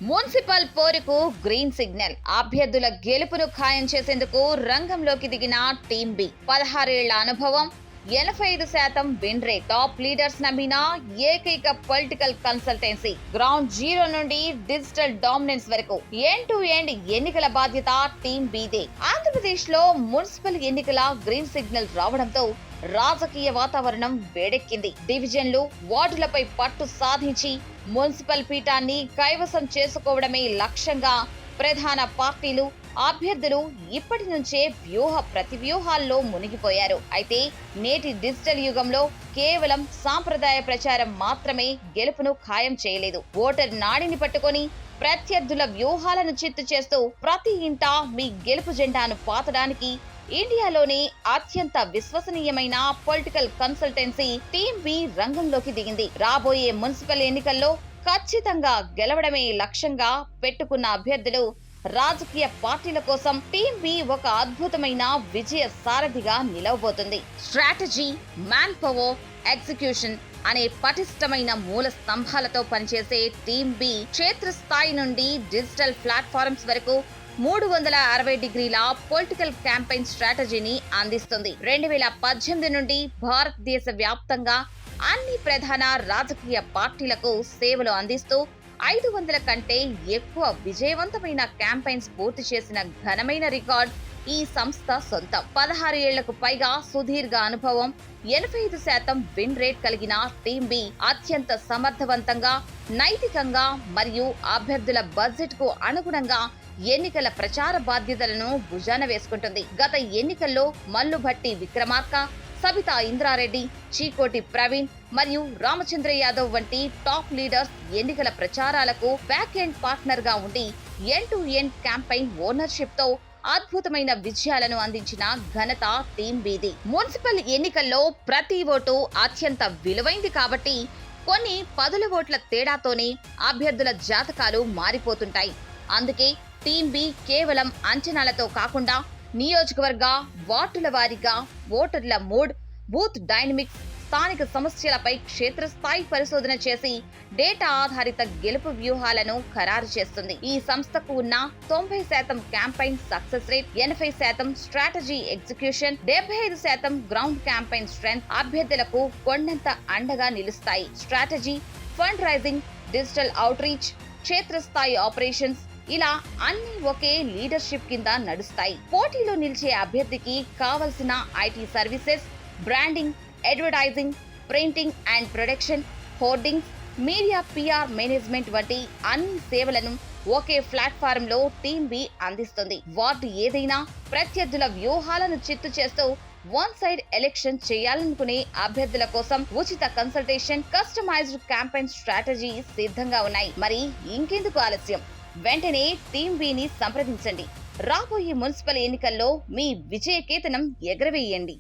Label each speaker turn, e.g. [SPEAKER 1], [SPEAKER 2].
[SPEAKER 1] Municipal పోరుకు green signal. అభ్యర్థుల గెలుపును ఖాయం చేసేందుకు రంగంలోకి దిగిన టీం బి. 16 ఏళ్ల అనుభవం, 85% విన్ రేట్. టాప్ లీడర్స్ నమ్మిన ఏకైక పొలిటికల్ కన్సల్టెన్సీ. గ్రౌండ్ జీరో నుండి డిజిటల్ డామినెన్స్ వరకు ఎండ్ టు ఎండ్ ఎన్నికల బాధ్యత టీం బిదే. ఆంధ్రప్రదేశ్ లో మున్సిపల్ ఎన్నికల గ్రీన్ సిగ్నల్ రావడంతో రాజకీయ వాతావరణం వేడెక్కింది. డివిజన్లు, వార్డులపై పట్టు సాధించి మున్సిపల్ పీఠాన్ని కైవసం చేసుకోవడమే లక్ష్యంగా ప్రధాన పార్టీలు, అభ్యర్థులు ఇప్పటి నుంచే ప్రతివ్యూహాల్లో మునిగిపోయారు. అయితే నేటి డిజిటల్ యుగంలో కేవలం సాంప్రదాయ ప్రచారం మాత్రమే గెలుపును ఖాయం చేయలేదు. ఓటర్ నాడిని పట్టుకొని ప్రత్యర్థుల వ్యూహాలను చిత్తు చేస్తూ ప్రతి ఇంటా మీ గెలుపు జెండాను పాతడానికి ఇండియాలోనే అత్యంత విశ్వసనీయమైన పొలిటికల్ కన్సల్టెన్సీ టీం బి రంగంలోకి దిగింది. రాబోయే మున్సిపల్ ఎన్నికల్లో ఖచ్చితంగా గెలవడమే లక్ష్యంగా పెట్టుకున్న అభ్యర్థులు, రాజకీయ పార్టీల కోసం టీం బి ఒక అద్భుతమైన విజయ సారథిగా నిలవబోతుంది. స్ట్రాటజీ, మ్యాన్ పవర్, ఎగ్జిక్యూషన్ అనే పటిష్టమైన మూల స్తంభాలతో పనిచేసే టీం బి క్షేత్రస్థాయి నుండి డిజిటల్ ప్లాట్ఫామ్స్ వరకు 360 డిగ్రీల పొలిటికల్ క్యాంపెయిన్ స్ట్రాటజీని అందిస్తుంది. 2018 నుండి భారతదేశ వ్యాప్తంగా అన్ని ప్రధాన రాజకీయ పార్టీలకు సేవలు అందిస్తూ 500 కంటే ఎక్కువ విజయవంతమైన క్యాంపెయిన్స్ పూర్తి చేసిన ఘనమైన రికార్డ్ ఈ సంస్థ సొంతం. 16 ఏళ్లకు పైగా సుదీర్ఘ అనుభవం, 85% విన్ రేట్ కలిగిన టీం బి అత్యంత సమర్థవంతంగా, నైతికంగా మరియు అభ్యర్థుల బడ్జెట్ కు అనుగుణంగా ఎన్నికల ప్రచార బాధ్యతలను భుజాన వేసుకుంటుంది. గత ఎన్నికల్లో మల్లుభట్టి విక్రమార్క, సబితా ఇంద్రారెడ్డి, చీకోటి ప్రవీణ్ మరియు రామచంద్ర యాదవ్ వంటి టాప్ లీడర్స్ ఎన్నికల ప్రచారాలకు బ్యాక్ ఎండ్ పార్ట్నర్ గా ఉండి end to end campaign ownership తో అద్భుతమైన విజయాలను అందించిన ఘనత టీం బిది. మున్సిపల్ ఎన్నికల్లో ప్రతి ఓటు అత్యంత విలువైంది కాబట్టి కొన్ని పదుల ఓట్ల తేడాతోనే అభ్యర్థుల జాతకాలు మారిపోతుంటాయి. అందుకే టీం బి కేవలం అంచనాలతో కాకుండా నియోజకవర్గ, వార్డుల వారీగా ఓటర్ల మూడ్, బూత్ డైనమిక్స్, స్థానిక సమస్యలపై క్షేత్రస్థాయి పరిశోధన చేసి డేటా ఆధారిత గెలుపు వ్యూహాలను ఖరారు చేస్తుంది. ఈ సంస్థకు ఉన్న 90% campaign success rate, 80% strategy execution, 75% ground campaign strength అభ్యర్థులకు కొండంత అండగా నిలుస్తాయి. Strategy, fund raising, digital out reach, క్షేత్రస్థాయి ఆపరేషన్స్ ఇలా అన్ని ఒకే లీడర్షిప్ కింద నడుస్తాయి. పోటీలో నిలిచే అభ్యర్థికి కావలసిన IT services, branding, advertising, printing and production, hoardings, media, PR management వంటి అన్ని సేవలను ఒకే ప్లాట్ఫామ్ లో టీం బి అందిస్తుంది. వార్డు ఏదైనా ప్రత్యర్థుల వ్యూహాలను చిత్తు చేస్తూ వన్ సైడ్ ఎలక్షన్ చేయాలనుకునే అభ్యర్థుల కోసం ఉచిత కన్సల్టేషన్, కస్టమైజ్డ్ క్యాంపెయిన్ స్ట్రాటజీ సిద్ధంగా ఉన్నాయి. మరి ఇంకెందుకు ఆలస్యం? వెంటనే టీం బిని సంప్రదించండి. రాబోయే మున్సిపల్ ఎన్నికల్లో మీ విజయకేతనం ఎగరవేయండి.